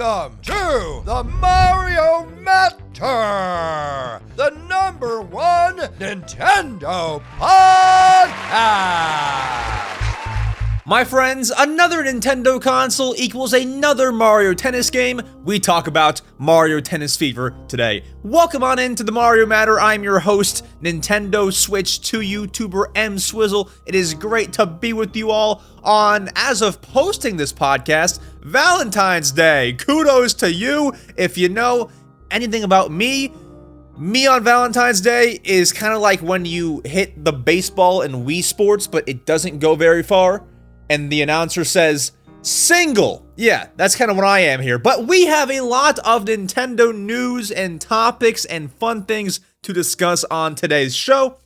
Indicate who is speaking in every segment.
Speaker 1: Welcome to the Mario Matter, the #1 Nintendo podcast.
Speaker 2: My friends, another Nintendo console equals another Mario Tennis game. We talk about Mario Tennis Fever today. Welcome on into the Mario Matter. I'm your host, Nintendo Switch 2 YouTuber EmSwizzle. It is great to be with you all on, as of posting this podcast, Valentine's Day. Kudos to you. If you know anything about me on Valentine's Day is kind of like when you hit the baseball in Wii Sports, but it doesn't go very far. And the announcer says, single. Yeah, that's kind of what I am here. But we have a lot of Nintendo news and topics and fun things to discuss on today's show.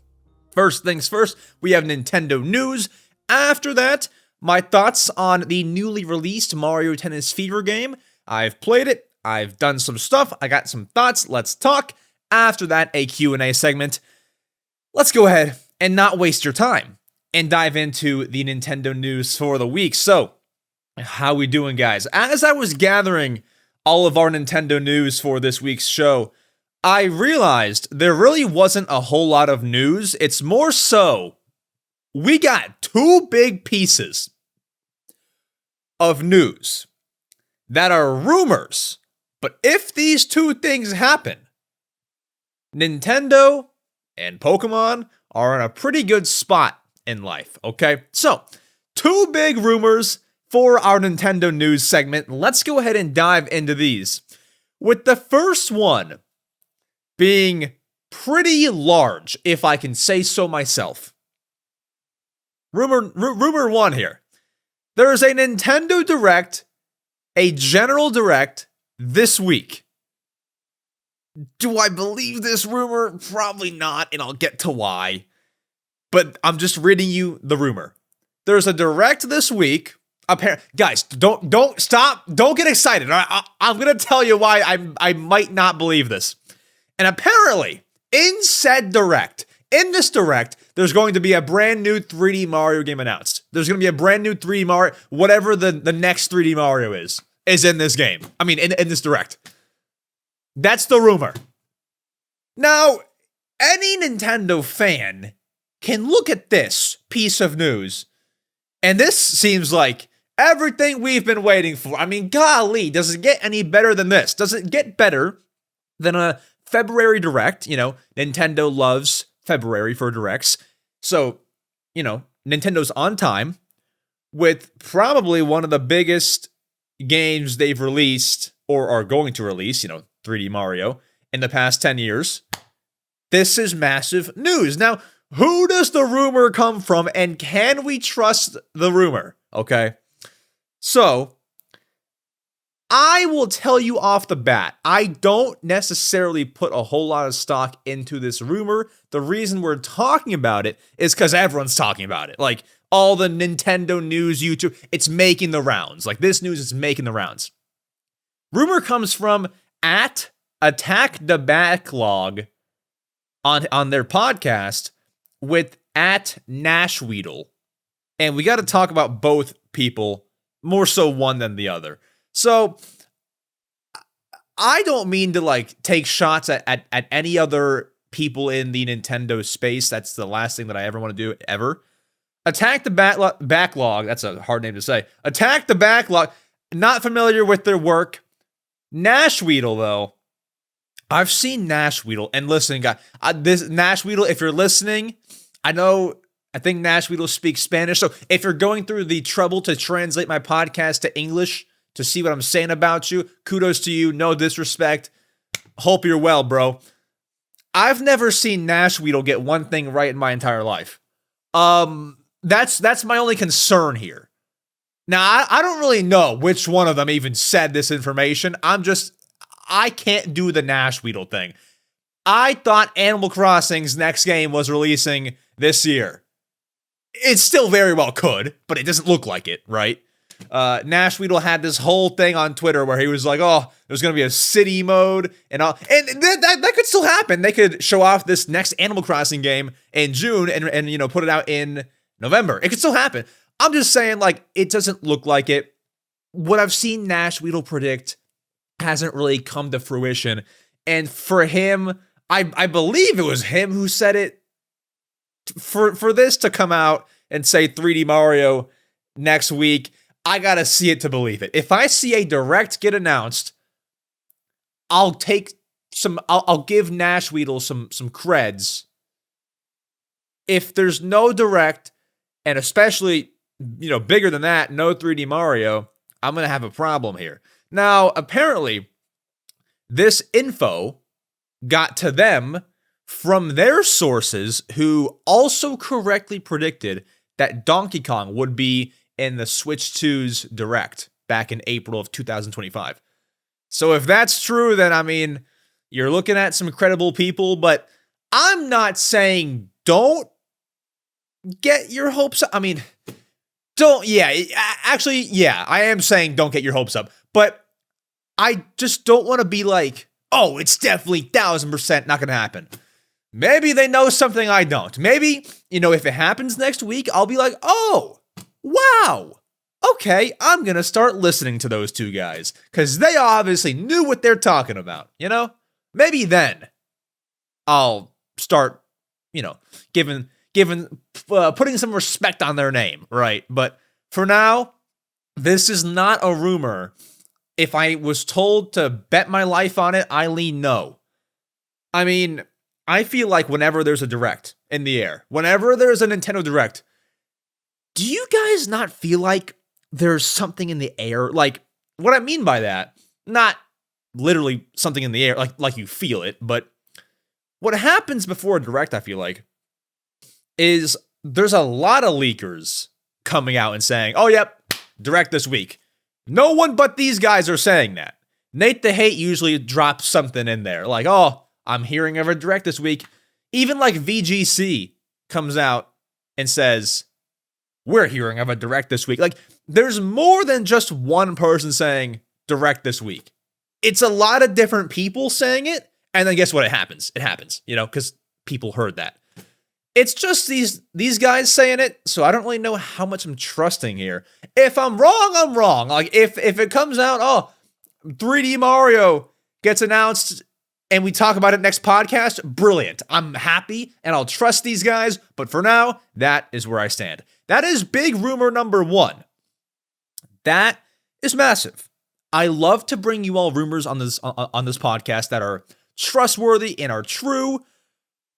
Speaker 2: First things first, we have Nintendo news. After that, my thoughts on the newly released Mario Tennis Fever game. I've played it. I've done some stuff. I got some thoughts. Let's talk. After that, a Q&A segment. Let's go ahead and not waste your time and dive into the Nintendo news for the week. So, how we doing, guys? As I was gathering all of our Nintendo news for this week's show, I realized there really wasn't a whole lot of news. It's more so, we got two big pieces of news that are rumors. But if these two things happen, Nintendo and Pokémon are in a pretty good spot in life, okay? So, two big rumors for our Nintendo news segment. Let's go ahead and dive into these. With the first one being pretty large, if I can say so myself. Rumor one here. There is a Nintendo Direct, a General Direct this week. Do I believe this rumor? Probably not, and I'll get to why. But I'm just reading you the rumor. There's a Direct this week. Guys, don't stop. Don't get excited. I'm going to tell you why I might not believe this. And apparently, in this Direct, there's going to be a brand new 3D Mario game announced. There's going to be a brand new 3D Mario, whatever the next 3D Mario is in this game. I mean, in this Direct. That's the rumor. Now, any Nintendo fan can look at this piece of news, and this seems like everything we've been waiting for. I mean, golly, does it get any better than this? Does it get better than a February Direct? You know, Nintendo loves February for Directs. So, you know, Nintendo's on time with probably one of the biggest games they've released or are going to release, 3D Mario, in the past 10 years. This is massive news. Now, who does the rumor come from, and can we trust the rumor? Okay. So, I will tell you off the bat, I don't necessarily put a whole lot of stock into this rumor. The reason we're talking about it is because everyone's talking about it. Like, all the Nintendo news, YouTube, it's making the rounds. Like, this news is making the rounds. Rumor comes from at Attack the Backlog on their podcast with at Nashweedle. And we got to talk about both people, more so one than the other. So, I don't mean to, take shots at any other people in the Nintendo space. That's the last thing that I ever want to do, ever. Attack the Backlog, that's a hard name to say. Attack the Backlog, not familiar with their work. Nashweedle, though, I've seen Nashweedle, and listen, guys, this Nashweedle, if you're listening, I think Nashweedle speaks Spanish, so if you're going through the trouble to translate my podcast to English to see what I'm saying about you, kudos to you, no disrespect, hope you're well, bro. I've never seen Nashweedle get one thing right in my entire life. That's my only concern here. Now, I don't really know which one of them even said this information. I can't do the Nashweedle thing. I thought Animal Crossing's next game was releasing this year. It still very well could, but it doesn't look like it, right? Nashweedle had this whole thing on Twitter where he was like, oh, there's going to be a city mode and all. And that could still happen. They could show off this next Animal Crossing game in June and put it out in November. It could still happen. I'm just saying, it doesn't look like it. What I've seen Nashweedle predict hasn't really come to fruition. And for him, I believe it was him who said it. For this to come out and say 3D Mario next week, I gotta see it to believe it. If I see a direct get announced, I'll give Nashweedle some creds. If there's no direct, and especially, bigger than that, no 3D Mario, I'm gonna have a problem here. Now, apparently, this info got to them from their sources, who also correctly predicted that Donkey Kong would be in the Switch 2's Direct back in April of 2025. So if that's true, then, I mean, you're looking at some credible people, but I'm not saying don't get your hopes up. I mean, I am saying don't get your hopes up, but I just don't want to be like, oh, it's definitely 1,000% not going to happen. Maybe they know something I don't. Maybe, if it happens next week, I'll be like, oh, wow. Okay, I'm going to start listening to those two guys because they obviously knew what they're talking about, Maybe then I'll start, putting some respect on their name, right? But for now, this is not a rumor. If I was told to bet my life on it, I lean no. I mean, I feel like whenever there's a Direct in the air, whenever there's a Nintendo Direct, do you guys not feel like there's something in the air? Like, what I mean by that, not literally something in the air, like you feel it, but what happens before a Direct, I feel like, is there's a lot of leakers coming out and saying, oh, yep, Direct this week. No one but these guys are saying that. Nate the Hate usually drops something in there, like, oh, I'm hearing of a Direct this week. Even like VGC comes out and says, we're hearing of a Direct this week. Like, there's more than just one person saying Direct this week. It's a lot of different people saying it, and then guess what? It happens. It happens, because people heard that. It's just these guys saying it, so I don't really know how much I'm trusting here. If I'm wrong, I'm wrong. Like, if it comes out, oh, 3D Mario gets announced, and we talk about it next podcast, brilliant. I'm happy, and I'll trust these guys, but for now, that is where I stand. That is big rumor number one. That is massive. I love to bring you all rumors on this podcast that are trustworthy and are true.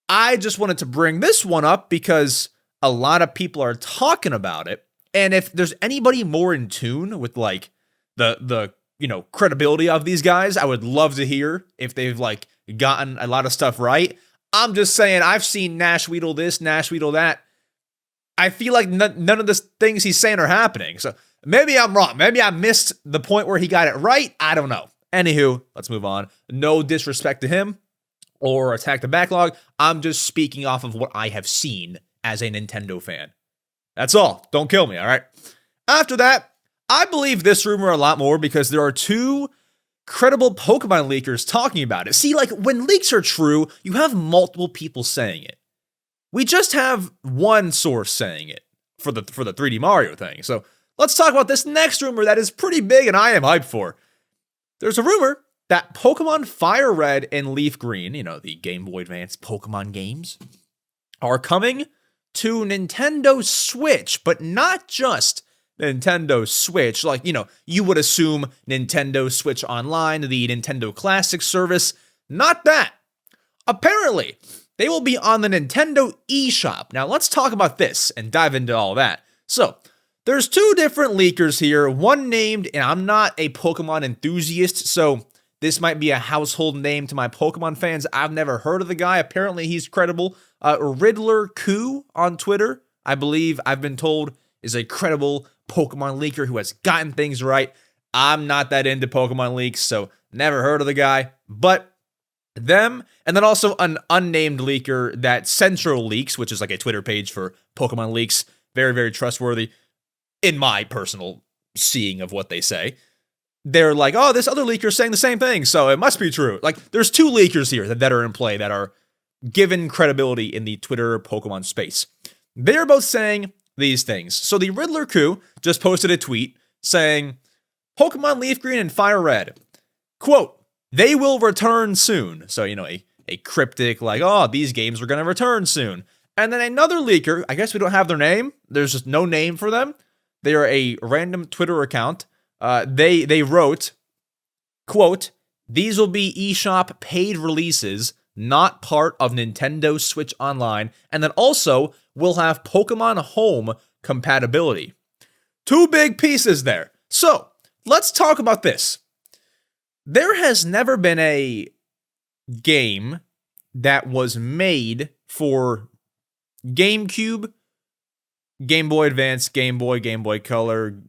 Speaker 2: I just wanted to bring this one up because a lot of people are talking about it, and if there's anybody more in tune with like the credibility of these guys, I would love to hear if they've like gotten a lot of stuff right. I'm just saying, I've seen Nashweedle this, Nashweedle that. I feel like none of the things he's saying are happening. So maybe I'm wrong. Maybe I missed the point where he got it right. I don't know. Anywho, let's move on. No disrespect to him or attack the backlog. I'm just speaking off of what I have seen as a Nintendo fan. That's all. Don't kill me, all right? After that, I believe this rumor a lot more because there are two credible Pokemon leakers talking about it. See, like, when leaks are true, you have multiple people saying it. We just have one source saying it for the 3D Mario thing. So let's talk about this next rumor that is pretty big and I am hyped for. There's a rumor that Pokemon Fire Red and Leaf Green, the Game Boy Advance Pokemon games, are coming to Nintendo Switch, but not just Nintendo Switch. Like, you would assume Nintendo Switch Online, the Nintendo Classic service. Not that. Apparently, they will be on the Nintendo eShop. Now, let's talk about this and dive into all that. So, there's two different leakers here. One named, and I'm not a Pokemon enthusiast, so this might be a household name to my Pokemon fans. I've never heard of the guy. Apparently, he's credible. Riddler Koo on Twitter, I believe I've been told, is a credible Pokemon leaker who has gotten things right. I'm not that into Pokemon leaks, so never heard of the guy. But them, and then also an unnamed leaker that Central Leaks, which is like a Twitter page for Pokemon leaks. Very, very trustworthy in my personal seeing of what they say. They're like, oh, this other leaker is saying the same thing, so it must be true. Like, there's two leakers here that are in play that are given credibility in the Twitter Pokemon space. They're both saying these things. So the Riddler Koo just posted a tweet saying, Pokemon Leaf Green and Fire Red. Quote, they will return soon. So, a cryptic like, oh, these games are going to return soon. And then another leaker, I guess we don't have their name. There's just no name for them. They are a random Twitter account. They wrote, quote, these will be eShop paid releases, not part of Nintendo Switch Online, and then also will have Pokemon Home compatibility. Two big pieces there. So, let's talk about this. There has never been a game that was made for GameCube, Game Boy Advance, Game Boy Color,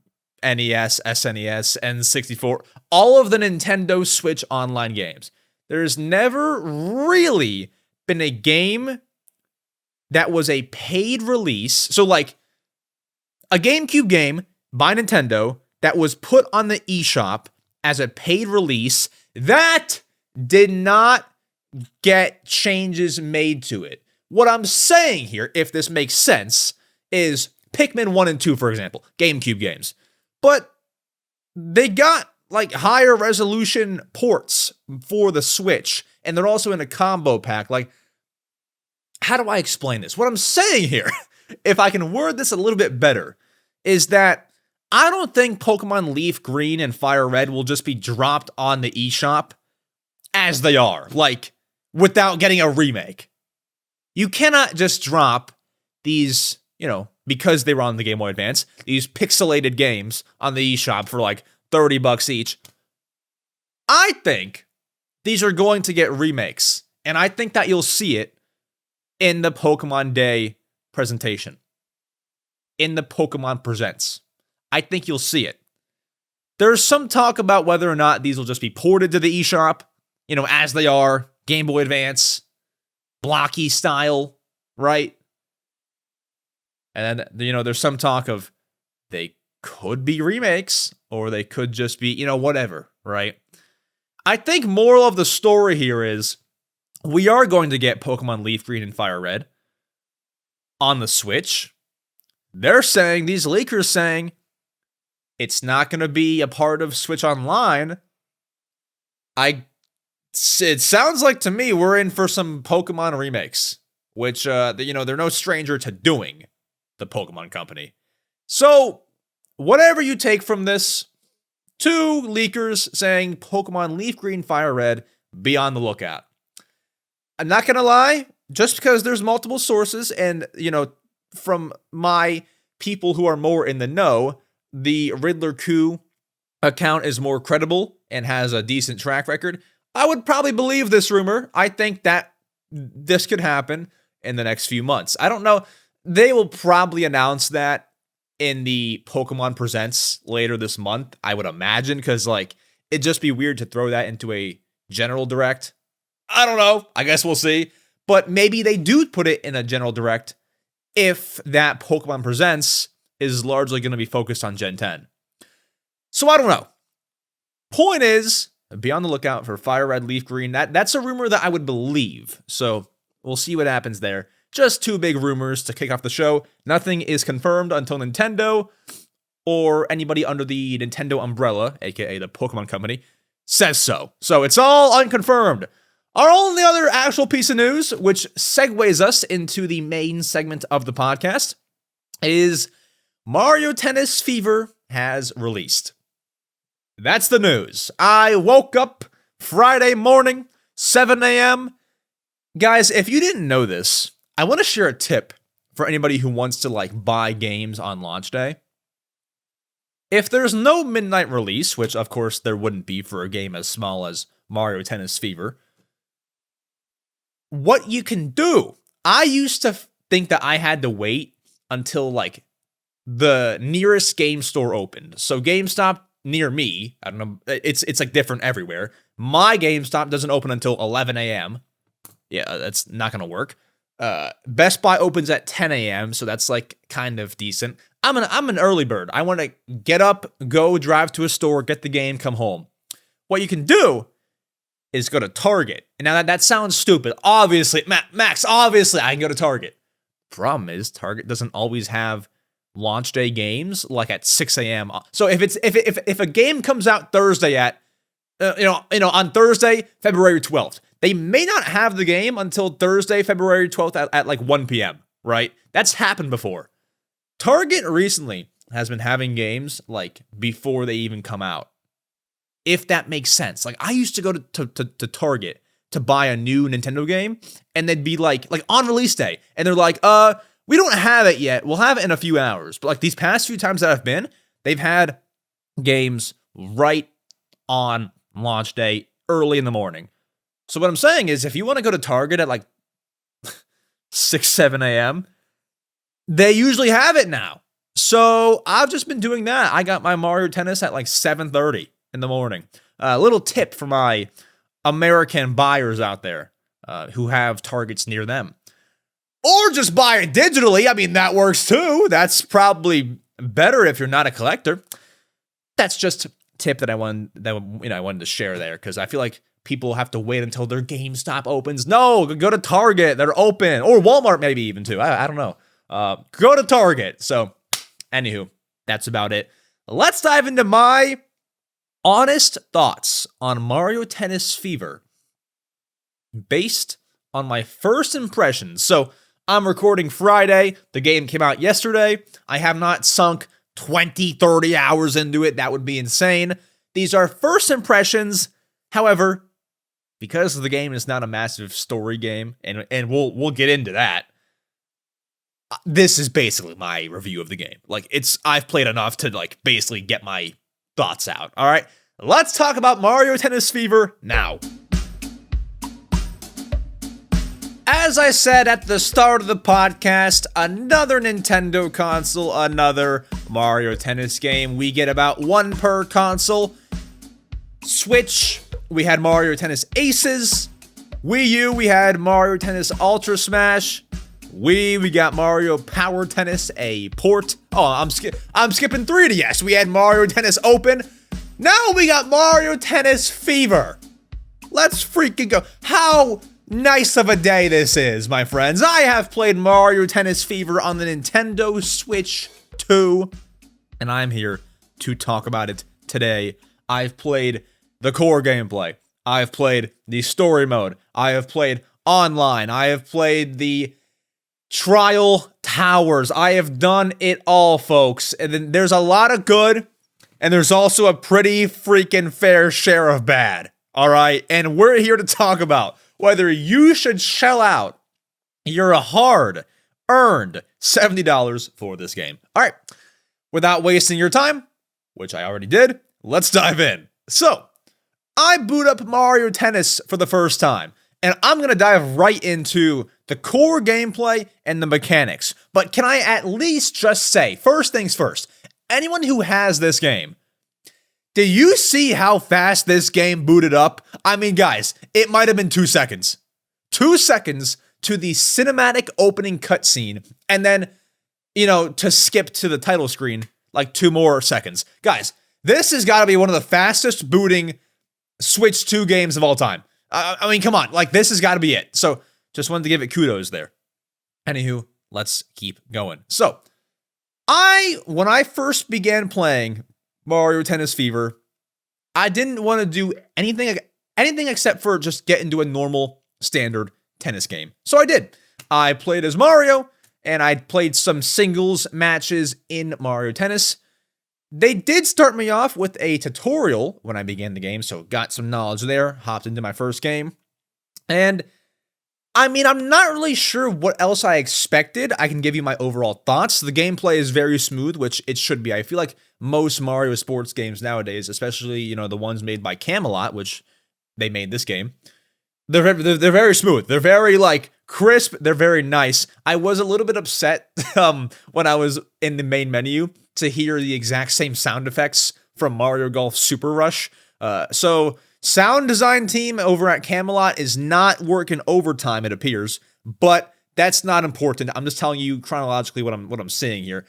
Speaker 2: NES, SNES, N64, all of the Nintendo Switch Online games. There's never really been a game that was a paid release. So like a GameCube game by Nintendo that was put on the eShop as a paid release that did not get changes made to it. What I'm saying here, if this makes sense, is Pikmin 1 and 2, for example, GameCube games. But they got like higher resolution ports for the Switch, and they're also in a combo pack. Like, how do I explain this? What I'm saying here, if I can word this a little bit better, is that I don't think Pokemon Leaf Green and Fire Red will just be dropped on the eShop as they are, like, without getting a remake. You cannot just drop these, because they were on the Game Boy Advance, these pixelated games on the eShop for like $30 each. I think these are going to get remakes, and I think that you'll see it in the Pokemon Day presentation. In the Pokemon Presents. I think you'll see it. There's some talk about whether or not these will just be ported to the eShop, as they are, Game Boy Advance, blocky style, right? And then, there's some talk of they could be remakes, or they could just be, whatever, right? I think moral of the story here is we are going to get Pokemon Leaf Green and Fire Red on the Switch. They're saying, these leakers saying, it's not going to be a part of Switch Online. It sounds like to me we're in for some Pokemon remakes, which, they're no stranger to doing, the Pokemon Company. So, whatever you take from this, two leakers saying Pokemon Leaf Green, Fire Red, be on the lookout. I'm not going to lie, just because there's multiple sources and, from my people who are more in the know, the Riddler Coup account is more credible and has a decent track record. I would probably believe this rumor. I think that this could happen in the next few months. I don't know. They will probably announce that in the Pokemon Presents later this month, I would imagine, because, it'd just be weird to throw that into a general direct. I don't know. I guess we'll see. But maybe they do put it in a general direct if that Pokemon Presents is largely going to be focused on Gen 10. So I don't know. Point is, be on the lookout for Fire Red, Leaf Green. That's a rumor that I would believe. So we'll see what happens there. Just two big rumors to kick off the show. Nothing is confirmed until Nintendo or anybody under the Nintendo umbrella, aka the Pokemon Company, says so. So it's all unconfirmed. Our only other actual piece of news, which segues us into the main segment of the podcast, is Mario Tennis Fever has released. That's the news. I woke up Friday morning, 7 a.m. Guys, if you didn't know this, I want to share a tip for anybody who wants to buy games on launch day. If there's no midnight release, which of course there wouldn't be for a game as small as Mario Tennis Fever, what you can do, I used to think that I had to wait until the nearest game store opened. So GameStop near me, I don't know, it's different everywhere. My GameStop doesn't open until 11 a.m. Yeah, that's not going to work. Best Buy opens at 10 a.m., so that's kind of decent. I'm an early bird. I want to get up, go drive to a store, get the game, come home. What you can do is go to Target. And now that sounds stupid. Obviously, Max, obviously I can go to Target. Problem is, Target doesn't always have launch day games at 6 a.m. So if a game comes out Thursday at on Thursday, February 12th. They may not have the game until Thursday, February 12th at like 1 p.m., right? That's happened before. Target recently has been having games like before they even come out. If that makes sense. Like I used to go to Target to buy a new Nintendo game, and they'd be like on release day, and they're like, we don't have it yet. We'll have it in a few hours. But like these past few times that I've been, they've had games right on launch day early in the morning. So what I'm saying is if you want to go to Target at like 6, 7 a.m., they usually have it now. So I've just been doing that. I got my Mario Tennis at like 7:30 in the morning. A little tip for my American buyers out there who have Targets near them. Or just buy it digitally. I mean, that works too. That's probably better if you're not a collector. That's just a tip that I wanted to share there because I feel like people have to wait until their GameStop opens. No, go to Target. They're open. Or Walmart maybe even too. I don't know. Go to Target. So, anywho, that's about it. Let's dive into my honest thoughts on Mario Tennis Fever based on my first impressions. So, I'm recording Friday. The game came out yesterday. I have not sunk 20, 30 hours into it. That would be insane. These are first impressions. However, because the game is not a massive story game, and we'll get into that, this is basically my review of the game. Like, I've played enough to, like, basically get my thoughts out. All right, let's talk about Mario Tennis Fever now. As I said at the start of the podcast, another Nintendo console, another Mario Tennis game. We get about one per console. Switch, we had Mario Tennis Aces. Wii U, we had Mario Tennis Ultra Smash. Wii, we got Mario Power Tennis, a port. Oh, I'm skipping 3DS. We had Mario Tennis Open. Now we got Mario Tennis Fever. Let's freaking go. How nice of a day this is, my friends. I have played Mario Tennis Fever on the Nintendo Switch 2, and I'm here to talk about it today. I've played the core gameplay. I've played the story mode. I have played online. I have played the trial towers. I have done it all, folks. And then there's a lot of good, and there's also a pretty freaking fair share of bad. All right? And we're here to talk about whether you should shell out your hard-earned $70 for this game. All right, without wasting your time, which I already did, let's dive in. So, I boot up Mario Tennis for the first time, and I'm going to dive right into the core gameplay and the mechanics. But can I at least just say, first things first, anyone who has this game, do you see how fast this game booted up? I mean, guys, it might have been 2 seconds. 2 seconds to the cinematic opening cutscene, and then, to skip to the title screen, like 2 more seconds. Guys, this has got to be one of the fastest booting Switch 2 games of all time. I mean, come on, like, this has got to be it. So, just wanted to give it kudos there. Anywho, let's keep going. So, when I first began playing Mario Tennis Fever, I didn't want to do anything except for just get into a normal standard tennis game. So I did. I played as Mario, and I played some singles matches in Mario Tennis. They did start me off with a tutorial when I began the game, so got some knowledge there, hopped into my first game. And I mean, I'm not really sure what else I expected. I can give you my overall thoughts. The gameplay is very smooth, which it should be. I feel like most Mario sports games nowadays, especially, the ones made by Camelot, which they made this game, they're very smooth. They're very, like, crisp. They're very nice. I was a little bit upset when I was in the main menu to hear the exact same sound effects from Mario Golf Super Rush. So sound design team over at Camelot is not working overtime, it appears, but that's not important. I'm just telling you chronologically what I'm seeing here.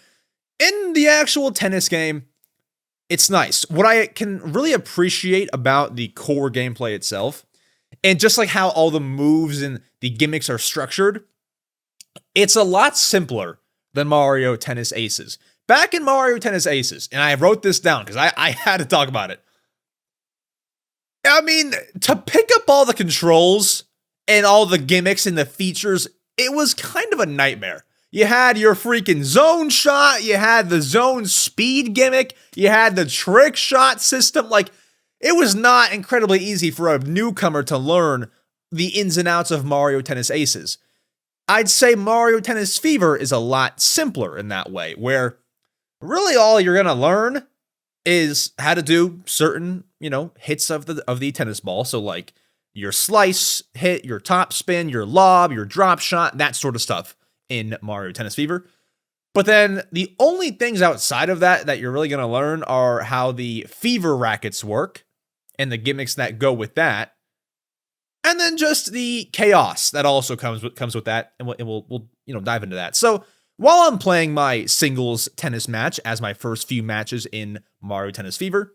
Speaker 2: In the actual tennis game, it's nice. What I can really appreciate about the core gameplay itself, and just like how all the moves and the gimmicks are structured, it's a lot simpler than Mario Tennis Aces. Back in Mario Tennis Aces, and I wrote this down because I had to talk about it. I mean, to pick up all the controls and all the gimmicks and the features, it was kind of a nightmare. You had your freaking zone shot, you had the zone speed gimmick, you had the trick shot system. Like, it was not incredibly easy for a newcomer to learn the ins and outs of Mario Tennis Aces. I'd say Mario Tennis Fever is a lot simpler in that way, where really all you're going to learn is how to do certain, hits of the tennis ball. So like your slice hit, your top spin, your lob, your drop shot, that sort of stuff in Mario Tennis Fever. But then the only things outside of that you're really going to learn are how the fever rackets work and the gimmicks that go with that. And then just the chaos that also comes with that, and we'll dive into that. So while I'm playing my singles tennis match as my first few matches in Mario Tennis Fever,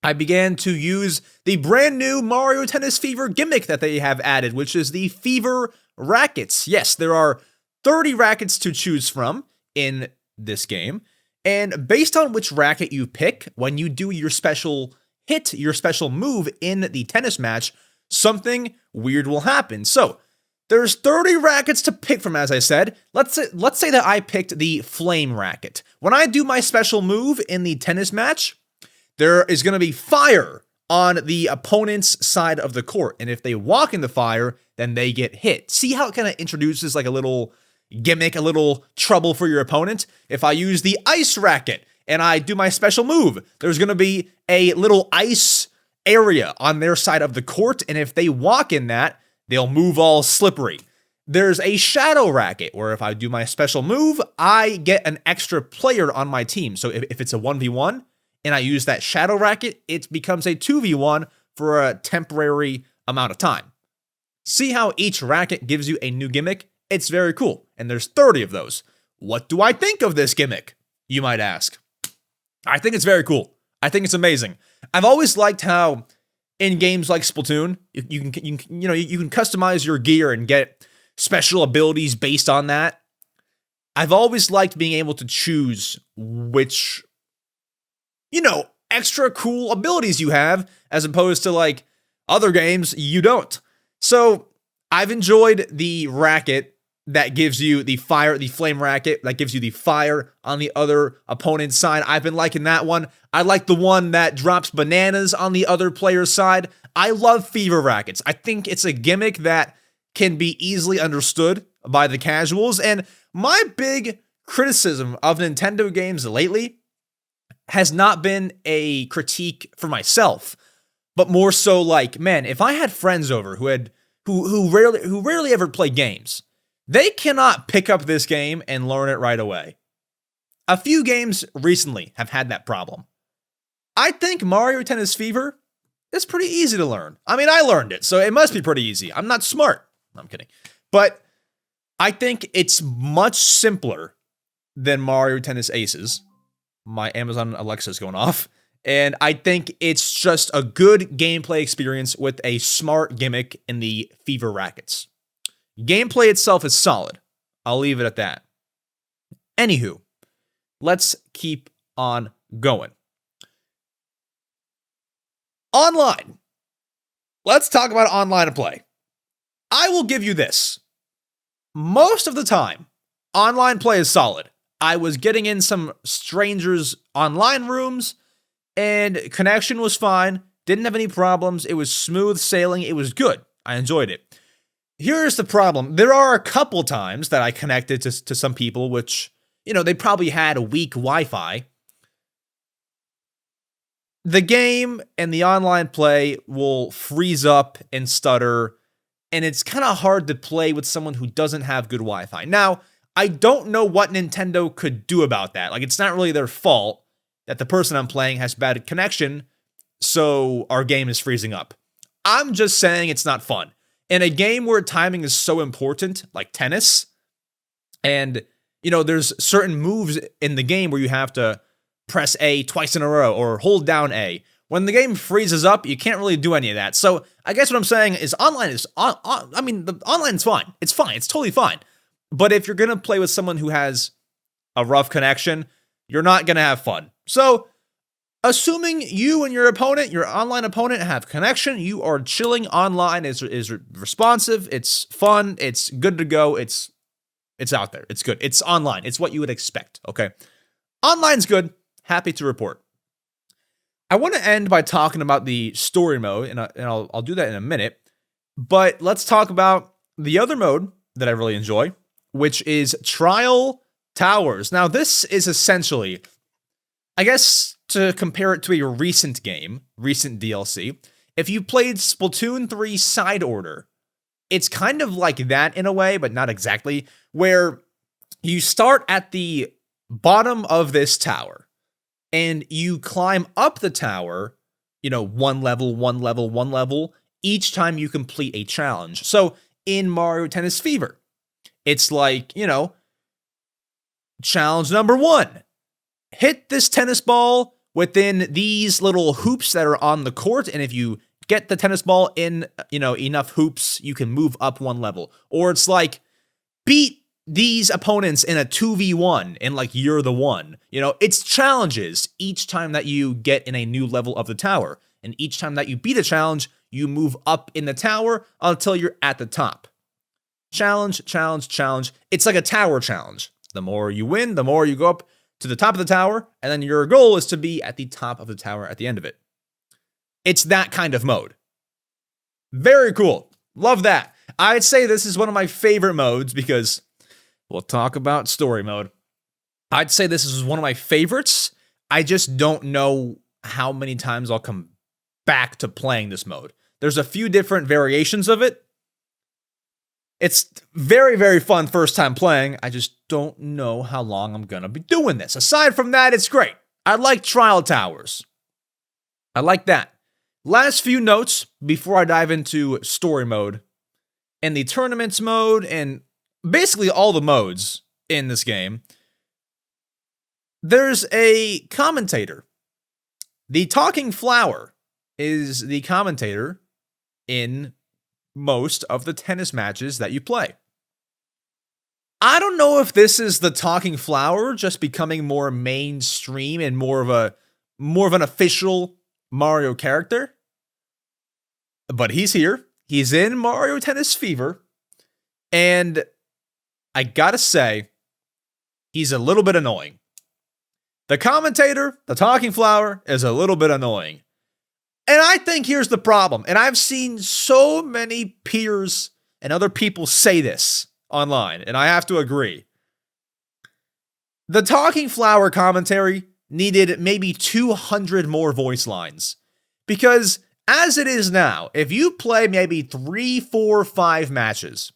Speaker 2: I began to use the brand new Mario Tennis Fever gimmick that they have added, which is the Fever Rackets. Yes, there are 30 rackets to choose from in this game, and based on which racket you pick when you do your special hit, your special move in the tennis match, something weird will happen. So there's 30 rackets to pick from, as I said. Let's say that I picked the flame racket. When I do my special move in the tennis match, there is going to be fire on the opponent's side of the court. And if they walk in the fire, then they get hit. See how it kind of introduces like a little gimmick, a little trouble for your opponent? If I use the ice racket and I do my special move, there's going to be a little ice area on their side of the court. And if they walk in that, they'll move all slippery. There's a shadow racket where if I do my special move, I get an extra player on my team. So if it's a 1v1 and I use that shadow racket, it becomes a 2v1 for a temporary amount of time. See how each racket gives you a new gimmick? It's very cool. And there's 30 of those. What do I think of this gimmick? You might ask. I think it's very cool. I think it's amazing. I've always liked how in games like Splatoon, you can customize your gear and get special abilities based on that. I've always liked being able to choose which, extra cool abilities you have, as opposed to like other games you don't. So I've enjoyed the racket that gives you the fire, the flame racket that gives you the fire on the other opponent's side. I've been liking that one. I like the one that drops bananas on the other player's side. I love fever rackets. I think it's a gimmick that can be easily understood by the casuals. And my big criticism of Nintendo games lately has not been a critique for myself, but more so like, man, if I had friends over who rarely ever play games, they cannot pick up this game and learn it right away. A few games recently have had that problem. I think Mario Tennis Fever is pretty easy to learn. I mean, I learned it, so it must be pretty easy. I'm not smart. I'm kidding. But I think it's much simpler than Mario Tennis Aces. My Amazon Alexa is going off. And I think it's just a good gameplay experience with a smart gimmick in the Fever rackets. Gameplay itself is solid. I'll leave it at that. Anywho, let's keep on going. Online. Let's talk about online play. I will give you this. Most of the time, online play is solid. I was getting in some strangers' online rooms, and connection was fine. Didn't have any problems. It was smooth sailing. It was good. I enjoyed it. Here's the problem. There are a couple times that I connected to some people, which, they probably had a weak Wi-Fi. The game and the online play will freeze up and stutter, and it's kind of hard to play with someone who doesn't have good Wi-Fi. Now, I don't know what Nintendo could do about that. Like, it's not really their fault that the person I'm playing has bad connection, so our game is freezing up. I'm just saying it's not fun. In a game where timing is so important, like tennis, and, there's certain moves in the game where you have to press A twice in a row or hold down A. When the game freezes up, you can't really do any of that. So I guess what I'm saying is the online's fine. It's fine. It's totally fine. But if you're going to play with someone who has a rough connection, you're not going to have fun. So Assuming you and your opponent, your online opponent, have connection, you are chilling online, is responsive, it's fun, it's good to go, it's out there, it's good, it's online, it's what you would expect, okay? Online's good, happy to report. I want to end by talking about the story mode, and I'll do that in a minute, but let's talk about the other mode that I really enjoy, which is Trial Towers. Now, this is essentially, I guess, to compare it to a recent game, recent DLC, if you played Splatoon 3 Side Order, it's kind of like that in a way, but not exactly, where you start at the bottom of this tower, and you climb up the tower, one level, each time you complete a challenge. So, in Mario Tennis Fever, it's like, challenge number 1. Hit this tennis ball within these little hoops that are on the court, and if you get the tennis ball in, enough hoops, you can move up 1 level. Or it's like, beat these opponents in a 2v1, and like, you're the one. It's challenges each time that you get in a new level of the tower. And each time that you beat a challenge, you move up in the tower until you're at the top. Challenge. It's like a tower challenge. The more you win, the more you go up to the top of the tower, and then your goal is to be at the top of the tower at the end of it. It's that kind of mode. Very cool. Love that. I'd say this is one of my favorite modes because we'll talk about story mode. I'd say this is one of my favorites. I just don't know how many times I'll come back to playing this mode. There's a few different variations of it. It's very, very fun first time playing. I just don't know how long I'm going to be doing this. Aside from that, it's great. I like Trial Towers. I like that. Last few notes before I dive into story mode and the tournaments mode and basically all the modes in this game. There's a commentator. The Talking Flower is the commentator in most of the tennis matches that you play. I don't know if this is the Talking Flower just becoming more mainstream and more of an official Mario character, but he's here. He's in Mario Tennis Fever, and I gotta say, he's a little bit annoying. The commentator, the Talking Flower, is a little bit annoying. And I think here's the problem, and I've seen so many peers and other people say this online, and I have to agree. The Talking Flower commentary needed maybe 200 more voice lines. Because as it is now, if you play maybe 3, 4, 5 matches,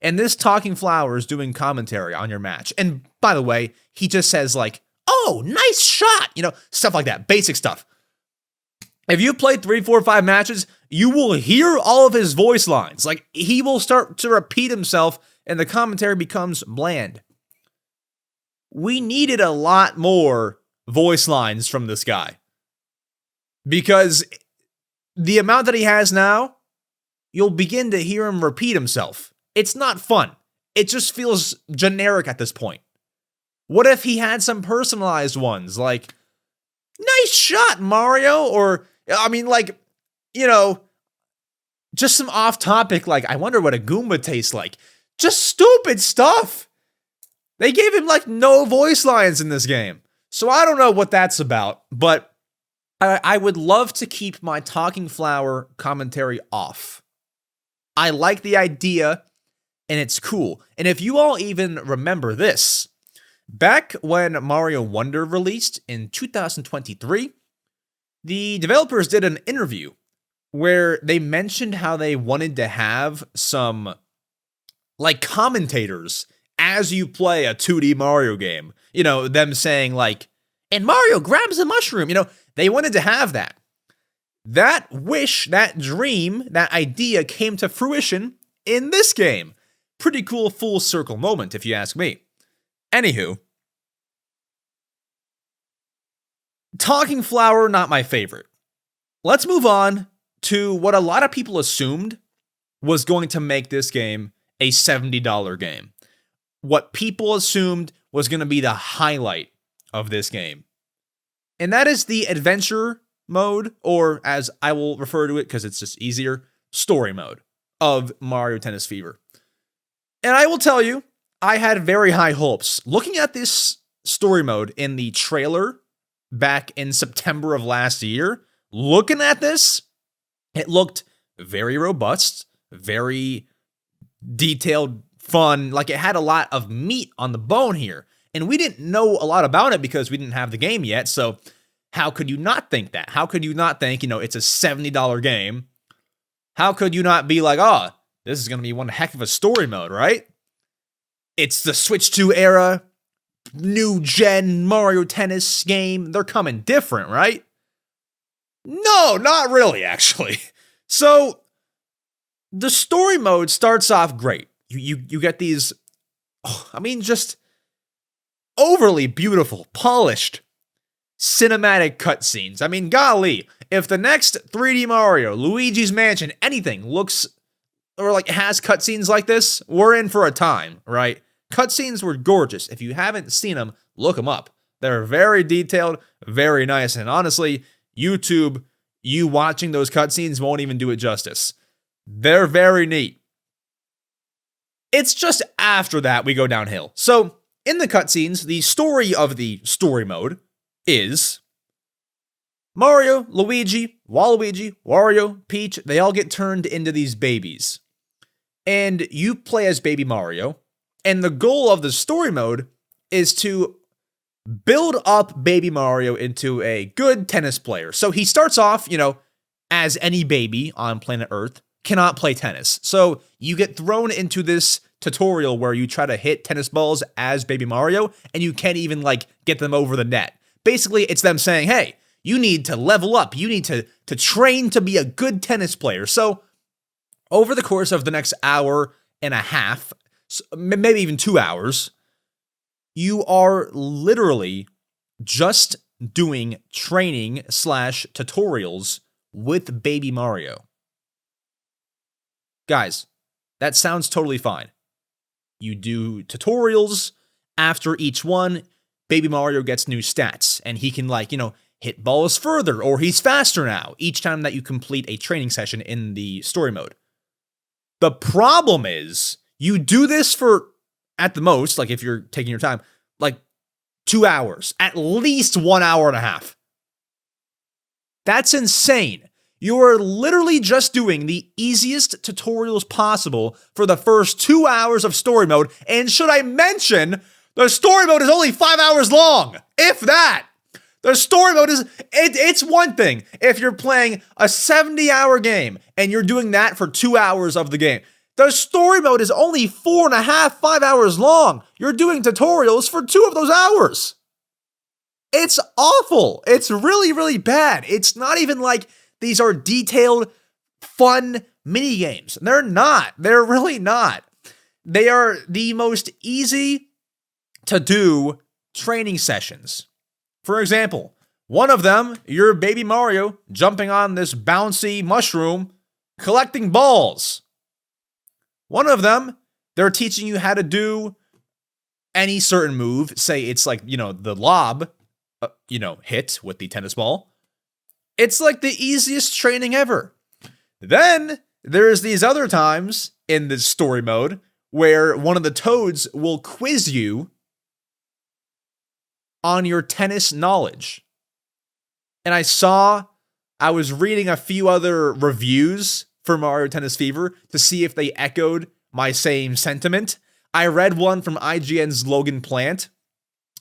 Speaker 2: and this Talking Flower is doing commentary on your match, and by the way, he just says like, oh, nice shot, stuff like that, basic stuff. If you play 3, 4, 5 matches, you will hear all of his voice lines. Like, he will start to repeat himself, and the commentary becomes bland. We needed a lot more voice lines from this guy. Because the amount that he has now, you'll begin to hear him repeat himself. It's not fun. It just feels generic at this point. What if he had some personalized ones, like, nice shot, Mario, or, just some off-topic, like, I wonder what a Goomba tastes like. Just stupid stuff. They gave him, no voice lines in this game. So I don't know what that's about, but I would love to keep my Talking Flower commentary off. I like the idea, and it's cool. And if you all even remember this, back when Mario Wonder released in 2023, the developers did an interview where they mentioned how they wanted to have some, commentators as you play a 2D Mario game. Them saying, and Mario grabs a mushroom. They wanted to have that. That wish, that dream, that idea came to fruition in this game. Pretty cool full circle moment, if you ask me. Anywho, Talking Flower, not my favorite. Let's move on to what a lot of people assumed was going to make this game a $70 game. What people assumed was going to be the highlight of this game. And that is the adventure mode, or as I will refer to it because it's just easier, story mode of Mario Tennis Fever. And I will tell you, I had very high hopes. Looking at this story mode in the trailer back in September of last year, looking at this, it looked very robust, very detailed, fun, like it had a lot of meat on the bone here. And we didn't know a lot about it because we didn't have the game yet, so how could you not think that? How could you not think, it's a $70 game? How could you not be like, oh, this is going to be one heck of a story mode, right? It's the Switch 2 era, new gen Mario Tennis game. They're coming different, right? No, not really, actually. So, the story mode starts off great. You get these, just overly beautiful, polished, cinematic cutscenes. Golly, if the next 3D Mario, Luigi's Mansion, anything looks or has cutscenes like this, we're in for a time, right? Cutscenes were gorgeous. If you haven't seen them, look them up. They're very detailed, very nice, and honestly, YouTube, you watching those cutscenes won't even do it justice. They're very neat. It's just after that we go downhill. So, in the cutscenes, the story of the story mode is Mario, Luigi, Waluigi, Wario, Peach, they all get turned into these babies. And you play as baby Mario, and the goal of the story mode is to build up baby Mario into a good tennis player. So he starts off, as any baby on planet Earth, cannot play tennis. So you get thrown into this tutorial where you try to hit tennis balls as baby Mario, and you can't even get them over the net. Basically, it's them saying, hey, you need to level up. You need to train to be a good tennis player. So over the course of the next hour and a half, maybe even 2 hours, you are literally just doing training / tutorials with baby Mario. Guys, that sounds totally fine. You do tutorials. After each one, baby Mario gets new stats, and he can hit balls further, or he's faster now each time that you complete a training session in the story mode. The problem is, you do this for, at the most, if you're taking your time, 2 hours, at least 1 hour and a half. That's insane. You are literally just doing the easiest tutorials possible for the first 2 hours of story mode, and should I mention, the story mode is only 5 hours long, if that. The story mode is, it's one thing if you're playing a 70-hour game and you're doing that for 2 hours of the game. The story mode is only 4.5, 5 hours long. You're doing tutorials for 2 of those hours. It's awful. It's really, really bad. It's not even these are detailed, fun mini games. They're not. They're really not. They are the most easy to do training sessions. For example, one of them, you're baby Mario jumping on this bouncy mushroom, collecting balls. One of them, they're teaching you how to do any certain move. Say it's the lob, hit with the tennis ball. It's the easiest training ever. Then there's these other times in this story mode where one of the toads will quiz you on your tennis knowledge. And I was reading a few other reviews for Mario Tennis Fever to see if they echoed my same sentiment. I read one from IGN's Logan Plant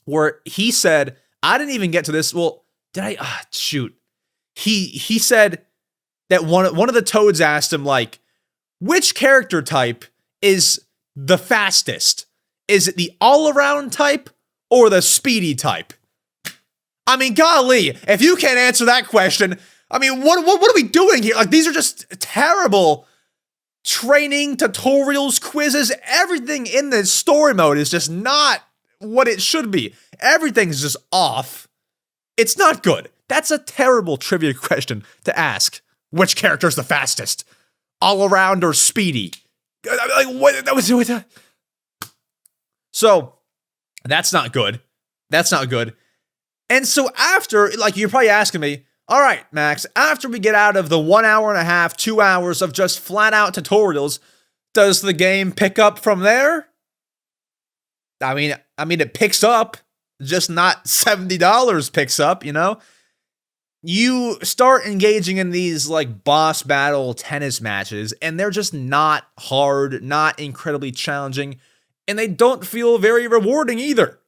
Speaker 2: where he said, I didn't even get to this. Well, did I? Shoot. He said that one of the toads asked him, which character type is the fastest? Is it the all-around type or the speedy type? Golly, if you can't answer that question, what are we doing here? These are just terrible training, tutorials, quizzes. Everything in this story mode is just not what it should be. Everything's just off. It's not good. That's a terrible trivia question to ask. Which character's the fastest? All around or speedy? So, that's not good. That's not good. And so after, like, you're probably asking me, all right, Max, after we get out of the 1 hour and a half, 2 hours of just flat out tutorials, does the game pick up from there? I mean, it picks up, just not $70 picks up, you know? You start engaging in these like boss battle tennis matches, and they're just not hard, not incredibly challenging, and they don't feel very rewarding either.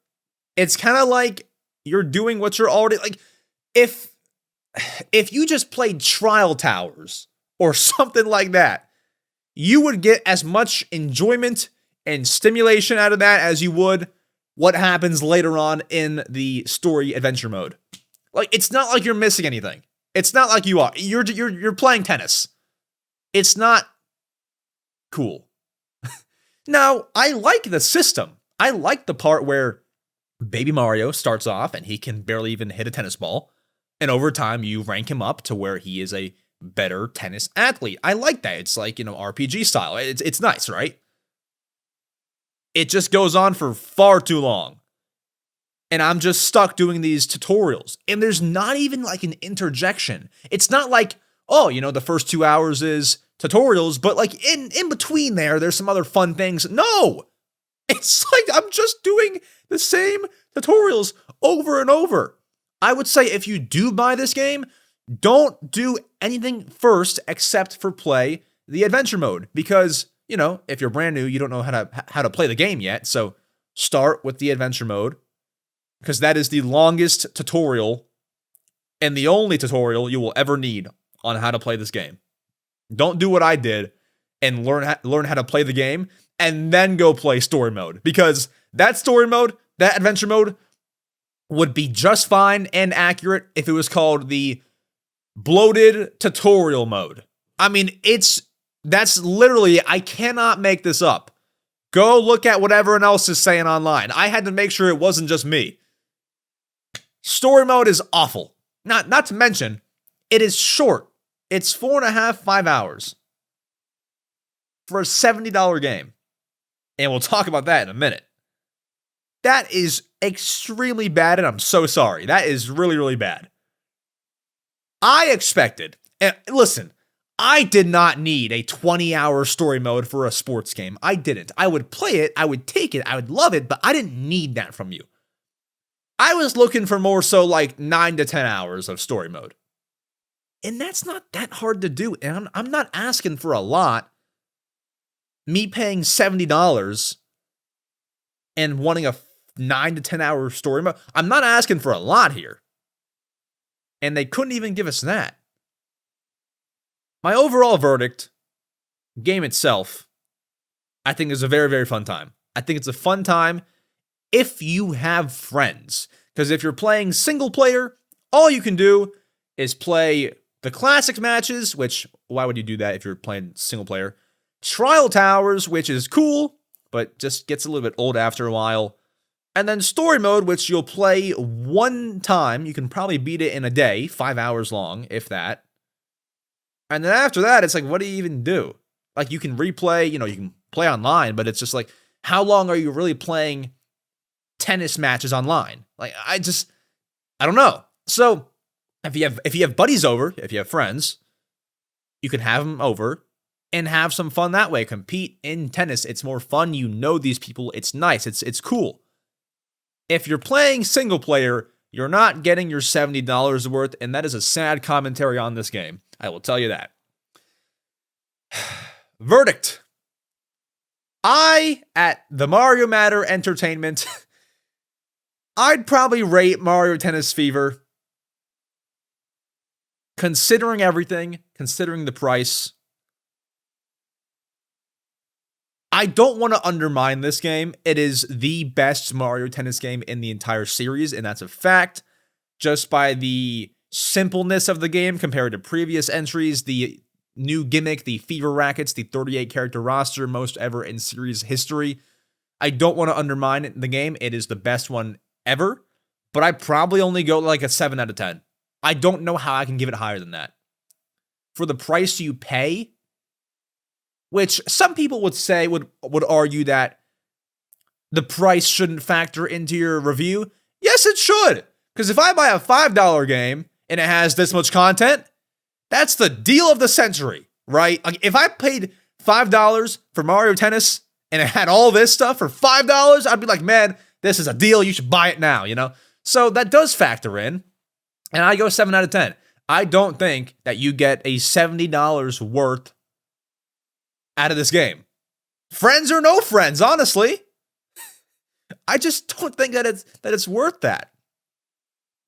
Speaker 2: It's kind of like you're doing what you're already like. If you just played Trial Towers or something like that, you would get as much enjoyment and stimulation out of that as you would what happens later on in the story adventure mode. Like, it's not like you're missing anything. It's not like you are. You're playing tennis. It's not cool. Now, I like the system. I like the part where Baby Mario starts off and he can barely even hit a tennis ball. And over time, you rank him up to where he is a better tennis athlete. I like that. It's like, RPG style. It's nice, right? It just goes on for far too long. And I'm just stuck doing these tutorials. And there's not even like an interjection. It's not like, the first 2 hours is tutorials, but like in between there's some other fun things. No! It's like I'm just doing the same tutorials over and over. I would say if you do buy this game, don't do anything first except for play the adventure mode. Because, if you're brand new, you don't know how to play the game yet. So start with the adventure mode, because that is the longest tutorial and the only tutorial you will ever need on how to play this game. Don't do what I did and learn how to play the game and then go play story mode, because that story mode, that adventure mode, would be just fine and accurate if it was called the bloated tutorial mode. I mean, that's literally, I cannot make this up. Go look at what everyone else is saying online. I had to make sure it wasn't just me. Story mode is awful. Not to mention, it is short. It's 4.5, 5 hours for a $70 game. And we'll talk about that in a minute. That is extremely bad, and I'm so sorry. That is really, really bad. I expected, and listen, I did not need a 20-hour story mode for a sports game. I didn't. I would play it, I would take it, I would love it, but I didn't need that from you. I was looking for more so like 9 to 10 hours of story mode. And that's not that hard to do. And I'm not asking for a lot. Me paying $70 and wanting a 9 to 10 hour story mode, I'm not asking for a lot here. And they couldn't even give us that. My overall verdict, game itself, I think is a very, very fun time. I think it's a fun time if you have friends. Because if you're playing single player, all you can do is play the classic matches, which, why would you do that if you're playing single player? Trial Towers, which is cool, but just gets a little bit old after a while. And then story mode, which you'll play one time. You can probably beat it in a day, 5 hours long, if that. And then after that, it's like, what do you even do? Like, you can replay, you can play online, but it's just like, how long are you really playing tennis matches online? Like, I don't know. So if you have buddies over, if you have friends, you can have them over and have some fun that way. Compete in tennis. It's more fun. You know these people. It's nice. It's cool. If you're playing single player, you're not getting your $70 worth, and that is a sad commentary on this game. I will tell you that. Verdict. At the Mario Matter Entertainment, I'd probably rate Mario Tennis Fever, considering everything, considering the price. I don't want to undermine this game. It is the best Mario Tennis game in the entire series, and that's a fact. Just by the simpleness of the game compared to previous entries, the new gimmick, the Fever Rackets, the 38-character roster, most ever in series history. I don't want to undermine the game. It is the best one ever, but I probably only go like a 7 out of 10. I don't know how I can give it higher than that. For the price you pay, which some people would say, would argue that the price shouldn't factor into your review. Yes, it should, Because if I buy a $5 game and it has this much content, that's the deal of the century, right? Like if I paid $5 for Mario Tennis and it had all this stuff for $5, I'd be like, man, this is a deal. You should buy it now, you know? So that does factor in. And I go 7 out of 10. I don't think that you get a $70 worth out of this game. Friends or no friends, honestly. I just don't think that it's worth that.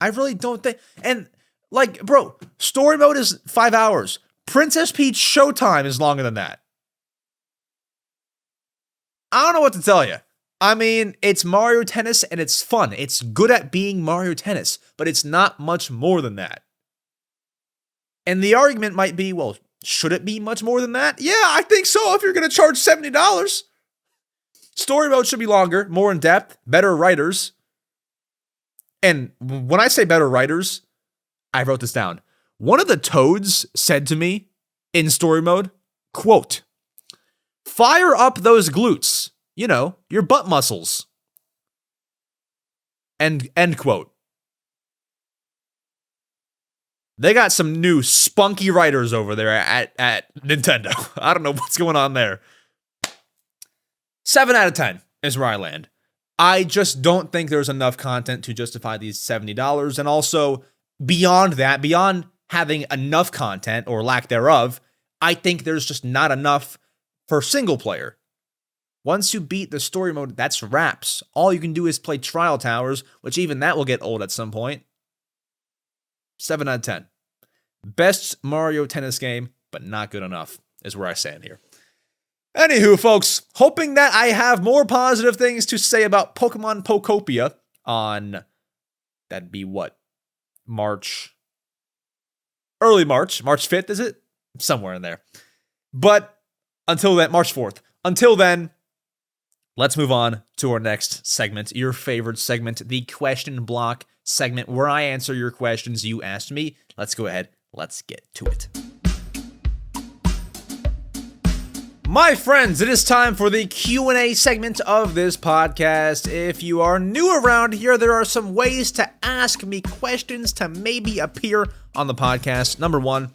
Speaker 2: I really don't think. And like, bro, story mode is 5 hours. Princess Peach Showtime is longer than that. I don't know what to tell you. I mean, it's Mario Tennis and it's fun. It's good at being Mario Tennis, but it's not much more than that. And the argument might be, well, should it be much more than that? Yeah, I think so if you're going to charge $70. Story mode should be longer, more in depth, better writers. And when I say better writers, I wrote this down. One of the toads said to me in story mode, quote, "Fire up those glutes, you know, your butt muscles." End quote. They got some new spunky writers over there at Nintendo. I don't know what's going on there. 7 out of 10 is where I land. I just don't think there's enough content to justify these $70. And also, beyond that, beyond having enough content or lack thereof, I think there's just not enough for single player. Once you beat the story mode, that's wraps. All you can do is play Trial Towers, which even that will get old at some point. 7 out of 10. Best Mario Tennis game, but not good enough, is where I stand here. Anywho, folks, hoping that I have more positive things to say about Pokemon Pokopia on, that'd be what? Early March 5th, is it? Somewhere in there. But until then, March 4th. Until then, let's move on to our next segment, your favorite segment, the question block segment, where I answer your questions you asked me. Let's go ahead. Let's get to it. My friends, it is time for the Q&A segment of this podcast. If you are new around here, there are some ways to ask me questions to maybe appear on the podcast. Number one,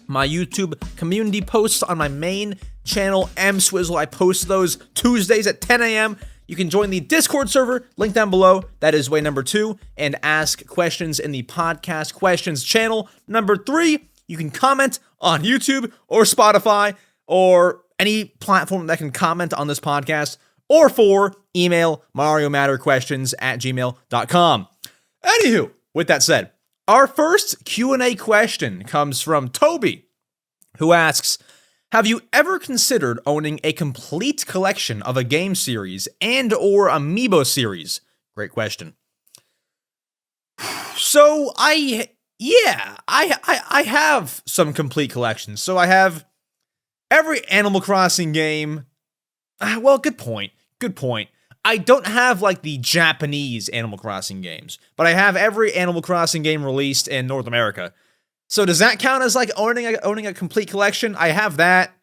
Speaker 2: my YouTube community posts on my main channel, EmSwizzle. I post those Tuesdays at 10 a.m. You can join the Discord server, link down below. That is way number 2. And ask questions in the podcast questions channel. Number 3, you can comment on YouTube or Spotify or any platform that can comment on this podcast. Or 4, email mariomatterquestions@gmail.com. Anywho, with that said, our first Q&A question comes from Toby, who asks, have you ever considered owning a complete collection of a game series and or amiibo series? Great question. So I have some complete collections. So I have every Animal Crossing game. Well, good point. I don't have like the Japanese Animal Crossing games, but I have every Animal Crossing game released in North America. So does that count as like owning a complete collection? I have that.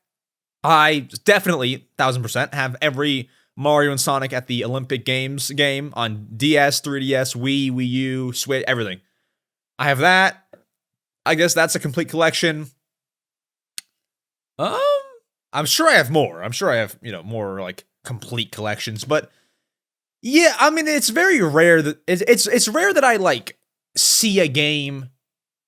Speaker 2: I definitely 1000% have every Mario and Sonic at the Olympic Games game on DS, 3DS, Wii, Wii U, Switch, everything. I have that. I guess that's a complete collection. I'm sure I have more. I'm sure I have, more like complete collections, but yeah, I mean, it's very rare that it's rare that I like see a game